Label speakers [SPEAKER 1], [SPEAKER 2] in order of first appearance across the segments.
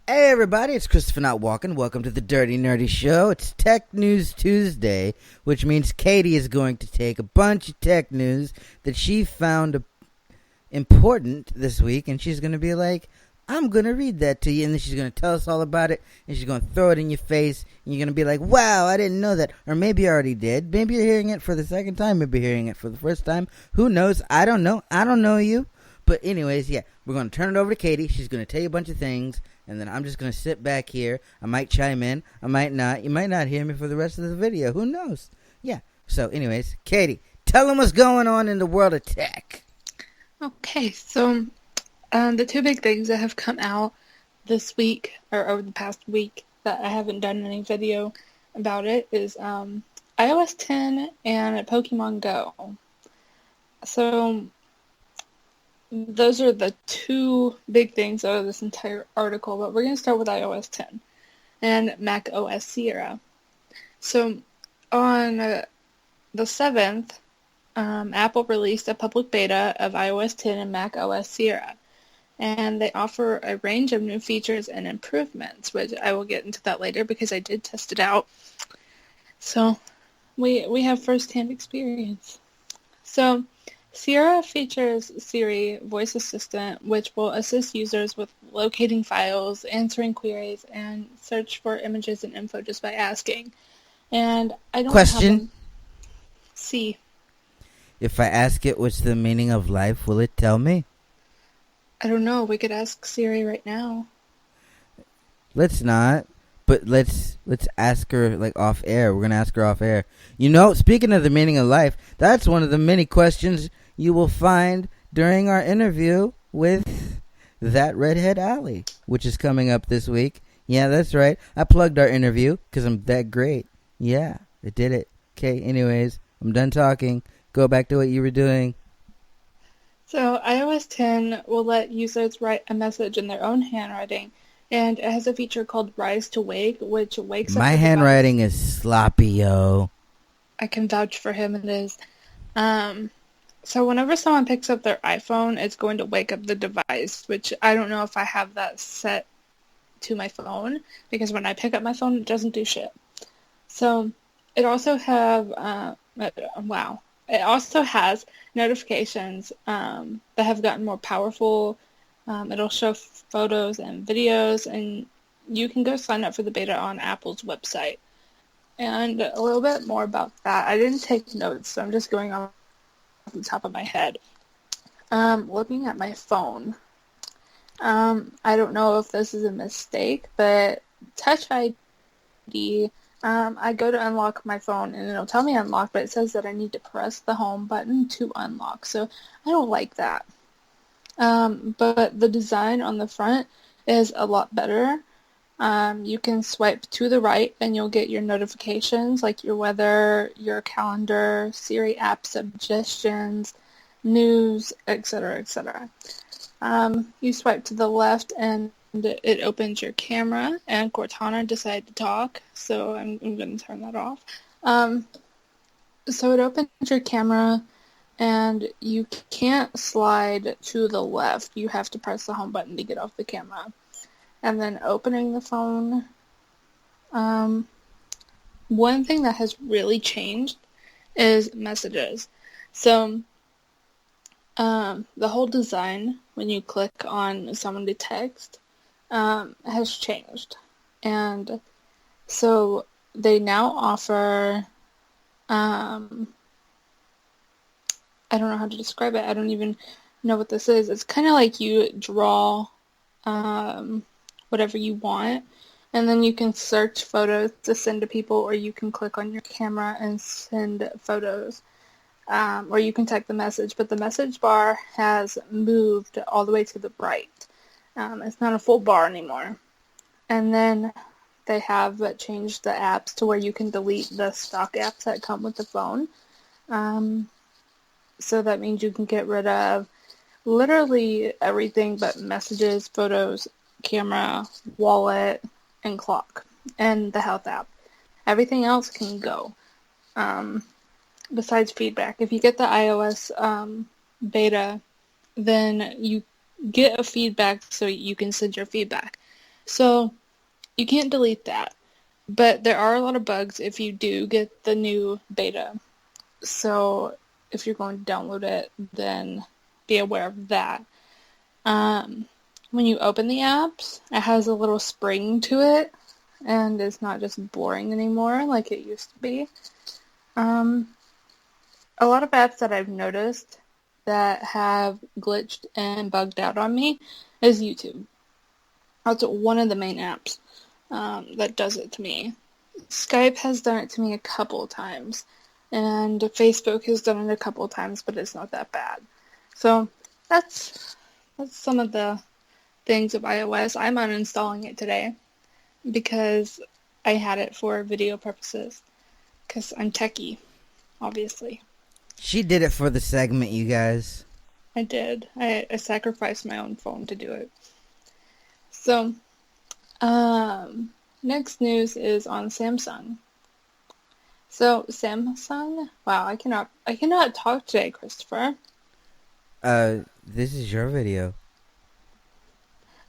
[SPEAKER 1] Hey everybody, it's ChristopherNotWalken. Welcome to the Dirty Nerdy Show. It's Tech News Tuesday, which means Katie is going to take a bunch of tech news that she found important this week, and she's going to be like, I'm going to read that to you, and then she's going to tell us all about it, and she's going to throw it in your face, and you're going to be like, wow, I didn't know that. Or maybe you already did. Maybe you're hearing it for the second time. Maybe you're hearing it for the first time. Who knows? I don't know. I don't know you. But anyways, yeah, we're going to turn it over to Katie. She's going to tell you a bunch of things, and then I'm just going to sit back here. I might chime in. I might not. You might not hear me for the rest of the video. Who knows? Yeah. So anyways, Katie, tell them what's going on in the world of tech.
[SPEAKER 2] Okay, so the two big things that have come out this week, or over the past week, that I haven't done any video about it is iOS 10 and Pokemon Go. So those are the two big things out of this entire article, but we're going to start with iOS 10 and Mac OS Sierra. So on the 7th, Apple released a public beta of iOS 10 and Mac OS Sierra, and they offer a range of new features and improvements, which I will get into that later because I did test it out. So we have first-hand experience. So Sierra features Siri voice assistant, which will assist users with locating files, answering queries, and search for images and info just by asking. And I don't
[SPEAKER 1] Question.
[SPEAKER 2] See.
[SPEAKER 1] If I ask it what's the meaning of life, will it tell me?
[SPEAKER 2] I don't know. We could ask Siri right now.
[SPEAKER 1] Let's not. But let's ask her like off air. We're gonna ask her off air. You know, speaking of the meaning of life, that's one of the many questions you will find during our interview with ThatRedheadAllie, which is coming up this week. Yeah, that's right. I plugged our interview because I'm that great. Yeah, I did it. Okay, anyways, I'm done talking. Go back to what you were doing.
[SPEAKER 2] So iOS 10 will let users write a message in their own handwriting, and it has a feature called Rise to Wake, which wakes up
[SPEAKER 1] My
[SPEAKER 2] the
[SPEAKER 1] handwriting
[SPEAKER 2] device.
[SPEAKER 1] is sloppy, yo.
[SPEAKER 2] I can vouch for him, it is. So whenever someone picks up their iPhone, it's going to wake up the device, which I don't know if I have that set to my phone, because when I pick up my phone, it doesn't do shit. So it also It also has notifications that have gotten more powerful. It'll show photos and videos, and you can go sign up for the beta on Apple's website. And a little bit more about that. I didn't take notes, so I'm just going off the top of my head. Looking at my phone, I don't know if this is a mistake, but Touch ID, I go to unlock my phone and it'll tell me unlock, but it says that I need to press the home button to unlock, so I don't like that. But the design on the front is a lot better. You can swipe to the right and you'll get your notifications like your weather, your calendar, Siri app suggestions, news, etc., etc. You swipe to the left and it opens your camera, and Cortana decided to talk, so I'm going to turn that off. So it opens your camera, and you can't slide to the left. You have to press the home button to get off the camera. And then opening the phone, one thing that has really changed is messages. So the whole design, when you click on someone to text, has changed. And so they now offer, I don't know how to describe it. I don't even know what this is. It's kind of like you draw whatever you want, and then you can search photos to send to people, or you can click on your camera and send photos, or you can type the message, but the message bar has moved all the way to the right. It's not a full bar anymore. And then they have changed the apps to where you can delete the stock apps that come with the phone. So that means you can get rid of literally everything but messages, photos, camera, wallet, and clock, and the health app. Everything else can go, besides feedback. If you get the iOS beta, then you get a feedback so you can send your feedback. So you can't delete that. But there are a lot of bugs if you do get the new beta. So if you're going to download it, then be aware of that. When you open the apps, it has a little spring to it, and it's not just boring anymore like it used to be. A lot of apps that I've noticed that have glitched and bugged out on me is YouTube. That's one of the main apps that does it to me. Skype has done it to me a couple times, and Facebook has done it a couple times, but it's not that bad. So that's some of the things of iOS. I'm uninstalling it today because I had it for video purposes, because I'm techie, obviously.
[SPEAKER 1] She did it for the segment, you guys.
[SPEAKER 2] I did. I sacrificed my own phone to do it. So, next news is on Samsung. So, Samsung, wow, I cannot talk today, Christopher.
[SPEAKER 1] This is your video.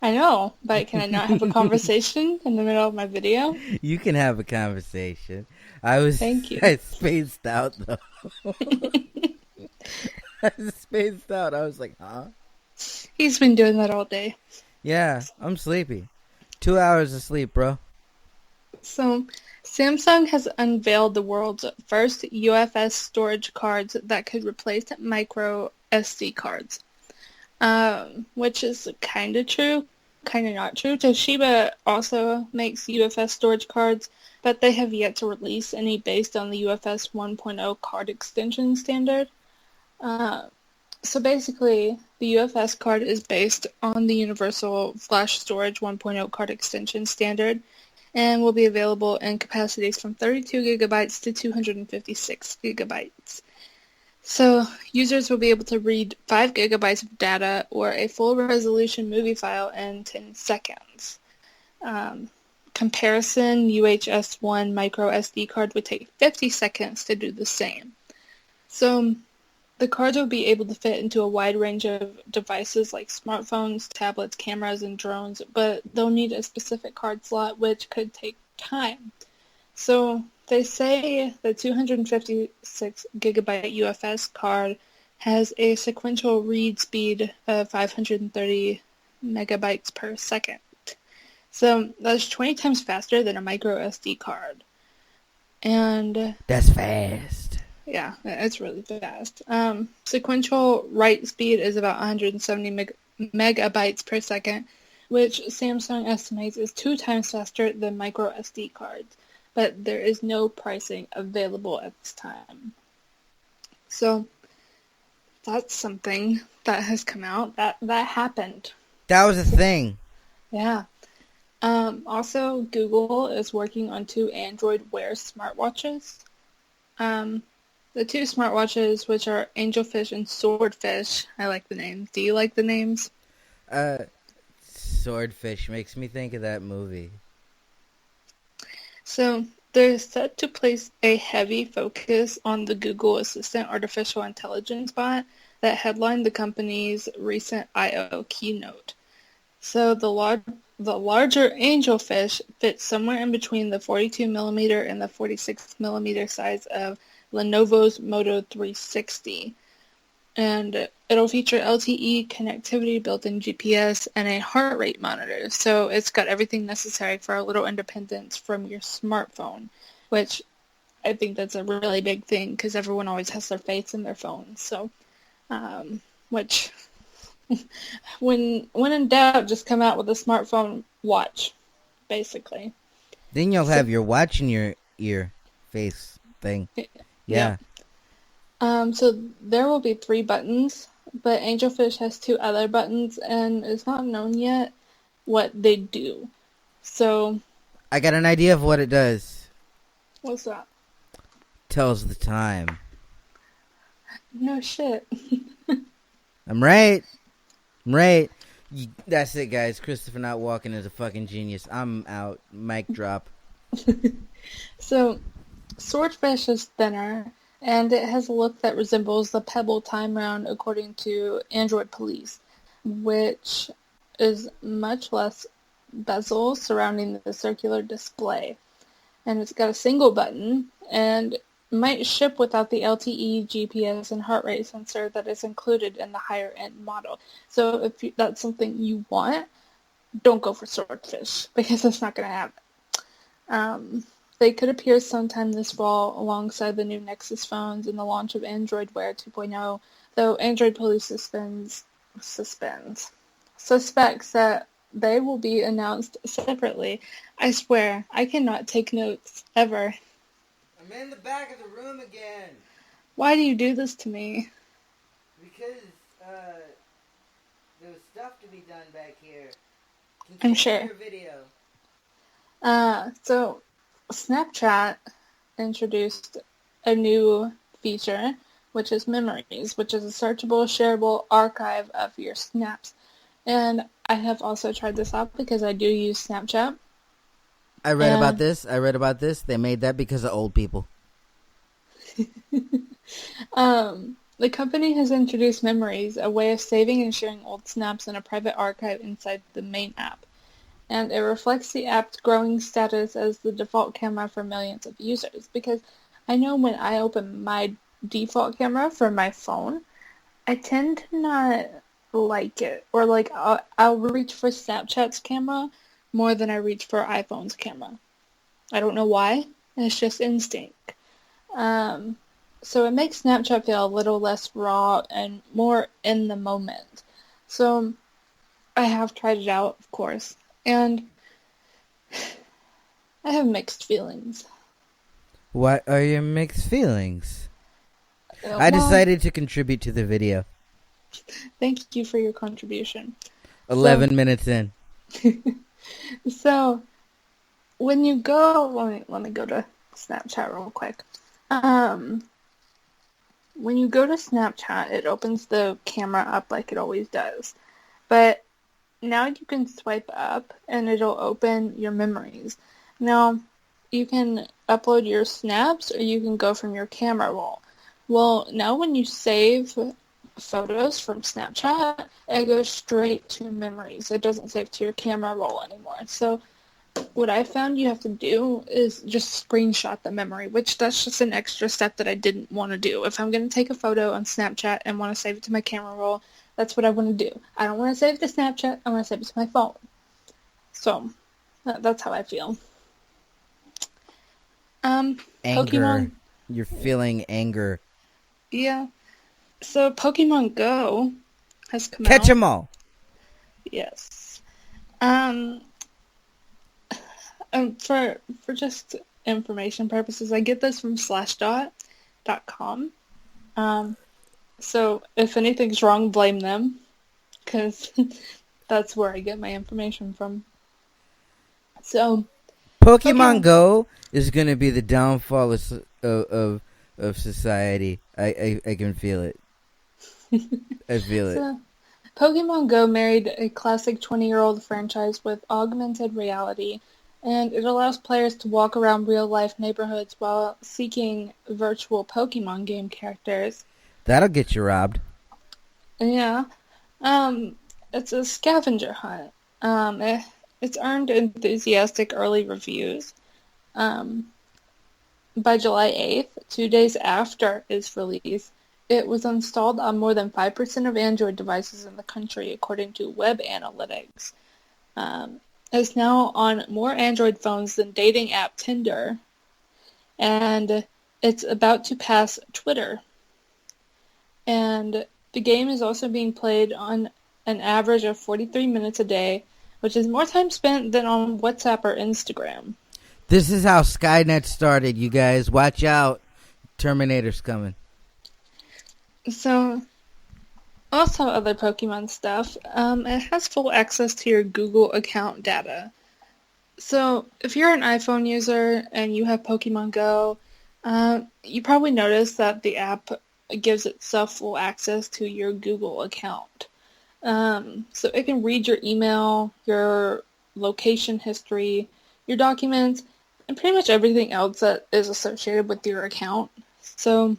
[SPEAKER 2] I know, but can I not have a conversation in the middle of my video?
[SPEAKER 1] You can have a conversation.
[SPEAKER 2] Thank you.
[SPEAKER 1] I spaced out, though. I spaced out. I was like, huh?
[SPEAKER 2] He's been doing that all day.
[SPEAKER 1] Yeah, I'm sleepy. 2 hours of sleep, bro.
[SPEAKER 2] So, Samsung has unveiled the world's first UFS storage cards that could replace micro SD cards. Which is kind of true, kind of not true. Toshiba also makes UFS storage cards, but they have yet to release any based on the UFS 1.0 card extension standard. So basically, the UFS card is based on the Universal Flash Storage 1.0 card extension standard and will be available in capacities from 32 gigabytes to 256 gigabytes. So users will be able to read 5 gigabytes of data or a full resolution movie file in 10 seconds. Comparison UHS-1 micro SD card would take 50 seconds to do the same. So the cards will be able to fit into a wide range of devices like smartphones, tablets, cameras, and drones, but they'll need a specific card slot, which could take time. So they say the 256 gigabyte UFS card has a sequential read speed of 530 megabytes per second. So that's 20 times faster than a micro SD card. And
[SPEAKER 1] that's fast.
[SPEAKER 2] Yeah, it's really fast. Sequential write speed is about 170 megabytes per second, which Samsung estimates is 2 times faster than micro SD cards. But there is no pricing available at this time. So that's something that has come out. That happened.
[SPEAKER 1] That was a thing.
[SPEAKER 2] Yeah. Also, Google is working on 2 Android Wear smartwatches. The 2 smartwatches, which are Angelfish and Swordfish. I like the names. Do you like the names?
[SPEAKER 1] Swordfish makes me think of that movie.
[SPEAKER 2] So they're set to place a heavy focus on the Google Assistant artificial intelligence bot that headlined the company's recent I/O keynote. So the larger Angelfish fits somewhere in between the 42mm and the 46mm size of Lenovo's Moto 360. And it'll feature LTE connectivity, built-in GPS, and a heart rate monitor. So it's got everything necessary for a little independence from your smartphone, which I think that's a really big thing because everyone always has their face in their phone. So, which, when in doubt, just come out with a smartphone watch, basically.
[SPEAKER 1] Then you'll have your watch in your ear face thing. Yeah.
[SPEAKER 2] So there will be 3 buttons, but Angelfish has 2 other buttons, and it's not known yet what they do. So
[SPEAKER 1] I got an idea of what it does.
[SPEAKER 2] What's that?
[SPEAKER 1] Tells the time.
[SPEAKER 2] No shit.
[SPEAKER 1] I'm right. That's it, guys. ChristopherNotWalken is a fucking genius. I'm out. Mic drop.
[SPEAKER 2] So, Swordfish is thinner, and it has a look that resembles the Pebble Time Round according to Android Police, which is much less bezel surrounding the circular display. And it's got a single button and might ship without the LTE, GPS, and heart rate sensor that is included in the higher-end model. So if that's something you want, don't go for Swordfish, because it's not going to happen. They could appear sometime this fall alongside the new Nexus phones and the launch of Android Wear 2.0, though Android Police suspects that they will be announced separately. I swear, I cannot take notes, ever.
[SPEAKER 1] I'm in the back of the room again.
[SPEAKER 2] Why do you do this to me?
[SPEAKER 1] Because, there was stuff to be done back here.
[SPEAKER 2] I'm sure.
[SPEAKER 1] Your video.
[SPEAKER 2] So Snapchat introduced a new feature, which is Memories, which is a searchable, shareable archive of your snaps. And I have also tried this out because I do use Snapchat.
[SPEAKER 1] I read about this. They made that because of old people.
[SPEAKER 2] The company has introduced Memories, a way of saving and sharing old snaps in a private archive inside the main app. And it reflects the app's growing status as the default camera for millions of users. Because I know when I open my default camera for my phone, I tend to not like it. Or like I'll reach for Snapchat's camera more than I reach for iPhone's camera. I don't know why. It's just instinct. So it makes Snapchat feel a little less raw and more in the moment. So I have tried it out, of course. And I have mixed feelings.
[SPEAKER 1] What are your mixed feelings? I decided to contribute to the video.
[SPEAKER 2] Thank you for your contribution.
[SPEAKER 1] 11 minutes in.
[SPEAKER 2] So, when you go, let me go to Snapchat real quick. When you go to Snapchat, it opens the camera up like it always does. But now you can swipe up and it'll open your memories. Now, you can upload your snaps or you can go from your camera roll. Well, now when you save photos from Snapchat, it goes straight to memories. It doesn't save to your camera roll anymore. So what I found you have to do is just screenshot the memory, which that's just an extra step that I didn't want to do. If I'm going to take a photo on Snapchat and want to save it to my camera roll, that's what I want to do. I don't want to save it to Snapchat. I want to save it to my phone. So that's how I feel.
[SPEAKER 1] Anger.
[SPEAKER 2] Pokemon.
[SPEAKER 1] You're feeling anger.
[SPEAKER 2] Yeah. So Pokemon Go has come out.
[SPEAKER 1] Catch 'em all.
[SPEAKER 2] Yes. For just information purposes, I get this from slashdot.com. So if anything's wrong, blame them, because that's where I get my information from. So
[SPEAKER 1] Pokemon Go is going to be the downfall of society. I can feel it. I feel it.
[SPEAKER 2] Pokemon Go married a classic 20-year-old franchise with augmented reality, and it allows players to walk around real-life neighborhoods while seeking virtual Pokemon game characters.
[SPEAKER 1] That'll get you robbed.
[SPEAKER 2] Yeah. It's a scavenger hunt. It's earned enthusiastic early reviews. By July 8th, 2 days after its release, it was installed on more than 5% of Android devices in the country, according to web analytics. It's now on more Android phones than dating app Tinder, and it's about to pass Twitter. And the game is also being played on an average of 43 minutes a day, which is more time spent than on WhatsApp or Instagram.
[SPEAKER 1] This is how Skynet started, you guys. Watch out. Terminator's coming.
[SPEAKER 2] So, also other Pokemon stuff, it has full access to your Google account data. So, if you're an iPhone user and you have Pokemon Go, you probably noticed that the app gives itself full access to your Google account. So it can read your email, your location history, your documents, and pretty much everything else that is associated with your account. So,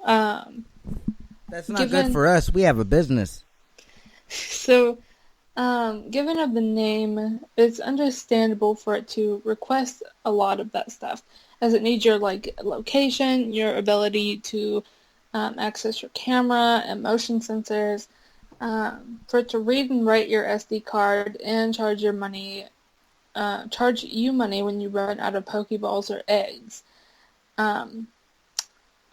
[SPEAKER 1] that's not good for us. We have a business.
[SPEAKER 2] So, Given of the name, it's understandable for it to request a lot of that stuff, as it needs your like location, your ability to access your camera and motion sensors, for it to read and write your SD card and charge you money when you run out of Pokeballs or eggs. Um,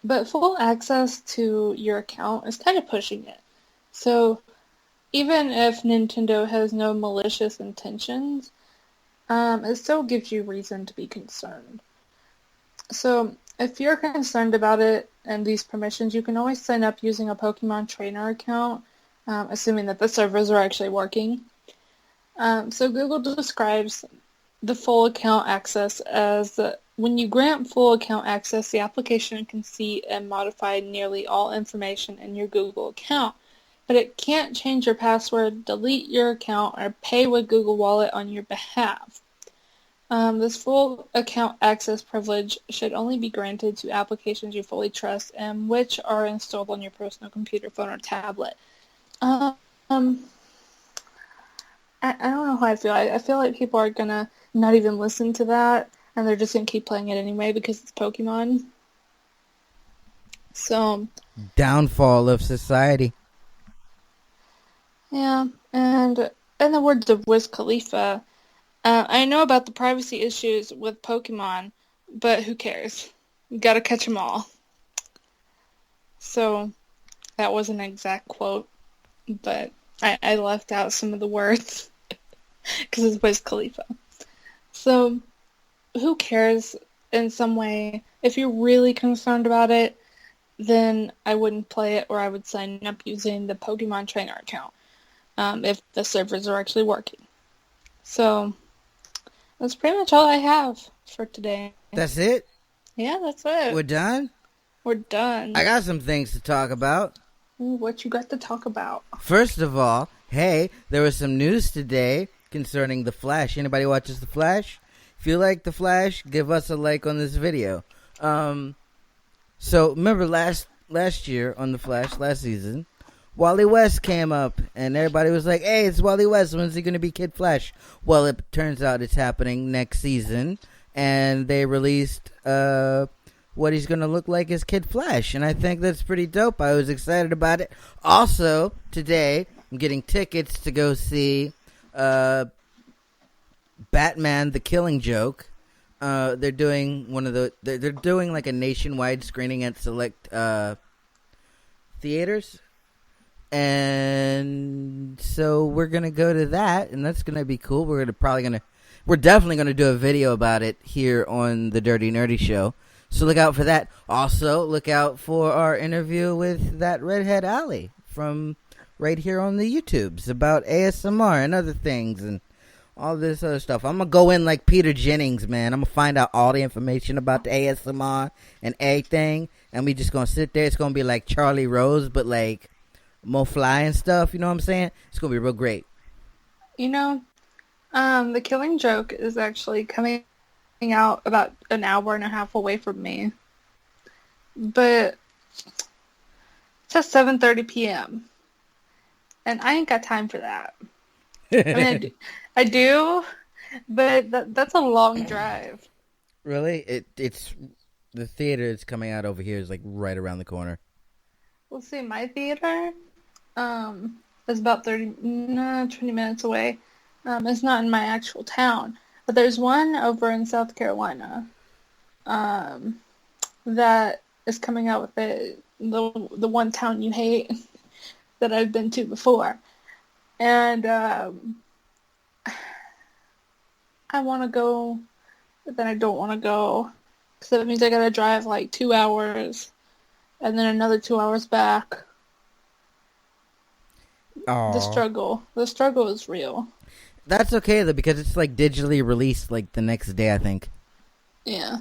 [SPEAKER 2] but full access to your account is kind of pushing it. So even if Nintendo has no malicious intentions, it still gives you reason to be concerned. So if you're concerned about it and these permissions, you can always sign up using a Pokemon Trainer account, assuming that the servers are actually working. So Google describes the full account access as when you grant full account access, the application can see and modify nearly all information in your Google account, but it can't change your password, delete your account, or pay with Google Wallet on your behalf. This full account access privilege should only be granted to applications you fully trust and which are installed on your personal computer, phone, or tablet. Um, I don't know how I feel. I feel like people are gonna not even listen to that, and they're just gonna keep playing it anyway because it's Pokemon. So,
[SPEAKER 1] Downfall of society.
[SPEAKER 2] yeah, and in the words of Wiz Khalifa, I know about the privacy issues with Pokemon, but who cares? You gotta catch them all. So, that wasn't an exact quote, but I left out some of the words because it's Wiz Khalifa. So, who cares in some way? If you're really concerned about it, then I wouldn't play it, or I would sign up using the Pokemon Trainer account if the servers are actually working. So, that's pretty much all I have for today.
[SPEAKER 1] That's it?
[SPEAKER 2] Yeah, that's it.
[SPEAKER 1] We're done?
[SPEAKER 2] We're done.
[SPEAKER 1] I got some things to talk about.
[SPEAKER 2] Ooh, what you got to talk about?
[SPEAKER 1] First of all, hey, there was some news today concerning The Flash. Anybody watches The Flash? If you like The Flash, give us a like on this video. So remember last year on The Flash, last season, Wally West came up and everybody was like, hey, it's Wally West. When's he going to be Kid Flash? Well, it turns out it's happening next season, and they released what he's going to look like as Kid Flash, and I think that's pretty dope. I was excited about it. Also, today, I'm getting tickets to go see Batman the Killing Joke. They're doing they're doing like a nationwide screening at select theaters. And so we're going to go to that, and that's going to be cool. We're definitely going to do a video about it here on the Dirty Nerdy Show. So look out for that. Also, look out for our interview with ThatRedheadAllie from right here on the YouTubes about ASMR and other things and all this other stuff. I'm going to go in like Peter Jennings, man. I'm going to find out all the information about the ASMR and everything, and we just going to sit there. It's going to be like Charlie Rose, but like more fly and stuff, you know what I'm saying? It's going to be real great.
[SPEAKER 2] You know, The Killing Joke is actually coming out about an hour and a half away from me. But it's at 7:30 p.m. And I ain't got time for that. I mean, I do, but that's a long drive.
[SPEAKER 1] Really? It's the theater that's coming out over here is like right around the corner.
[SPEAKER 2] We'll see, my theater is about 20 minutes away. It's not in my actual town, but there's one over in South Carolina that is coming out with the one town you hate that I've been to before. And I want to go, but then I don't want to go, because that means I gotta drive like 2 hours and then another 2 hours back.
[SPEAKER 1] Aww.
[SPEAKER 2] The struggle is real.
[SPEAKER 1] That's okay though, because it's like digitally released like the next day, I think.
[SPEAKER 2] Yeah.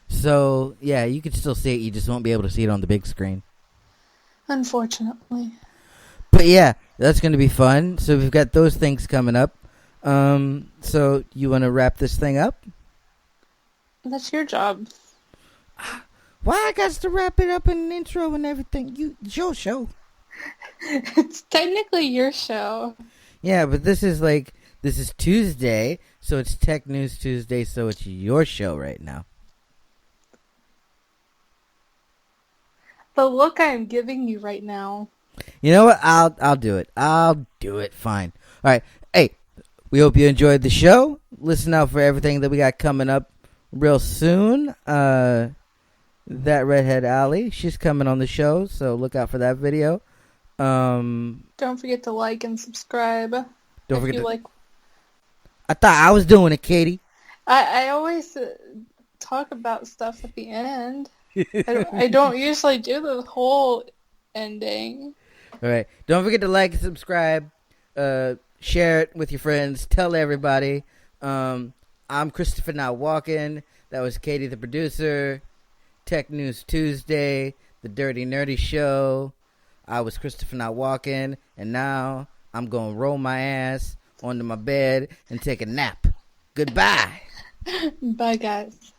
[SPEAKER 1] So yeah, you can still see it. You just won't be able to see it on the big screen.
[SPEAKER 2] Unfortunately.
[SPEAKER 1] But yeah, that's going to be fun. So we've got those things coming up. So you want to wrap this thing up?
[SPEAKER 2] That's your job.
[SPEAKER 1] Why I got to wrap it up in an intro and everything? It's your show.
[SPEAKER 2] It's technically your show.
[SPEAKER 1] Yeah, but this is Tuesday, so it's Tech News Tuesday, so it's your show right now.
[SPEAKER 2] The look I'm giving you right now.
[SPEAKER 1] You know what? I'll do it. I'll do it. Fine. All right. Hey, we hope you enjoyed the show. Listen out for everything that we got coming up real soon. ThatRedheadAllie, she's coming on the show, so look out for that video.
[SPEAKER 2] Don't forget to like and subscribe.
[SPEAKER 1] Don't forget
[SPEAKER 2] you
[SPEAKER 1] to
[SPEAKER 2] like.
[SPEAKER 1] I thought I was doing it, Katie.
[SPEAKER 2] I always talk about stuff at the end. I don't usually do the whole ending.
[SPEAKER 1] All right. Don't forget to like and subscribe. Share it with your friends. Tell everybody. I'm ChristopherNotWalken. That was Katie, the producer. Tech News Tuesday, the Dirty Nerdy Show. I was ChristopherNotWalken, and now I'm going to roll my ass onto my bed and take a nap. Goodbye.
[SPEAKER 2] Bye, guys.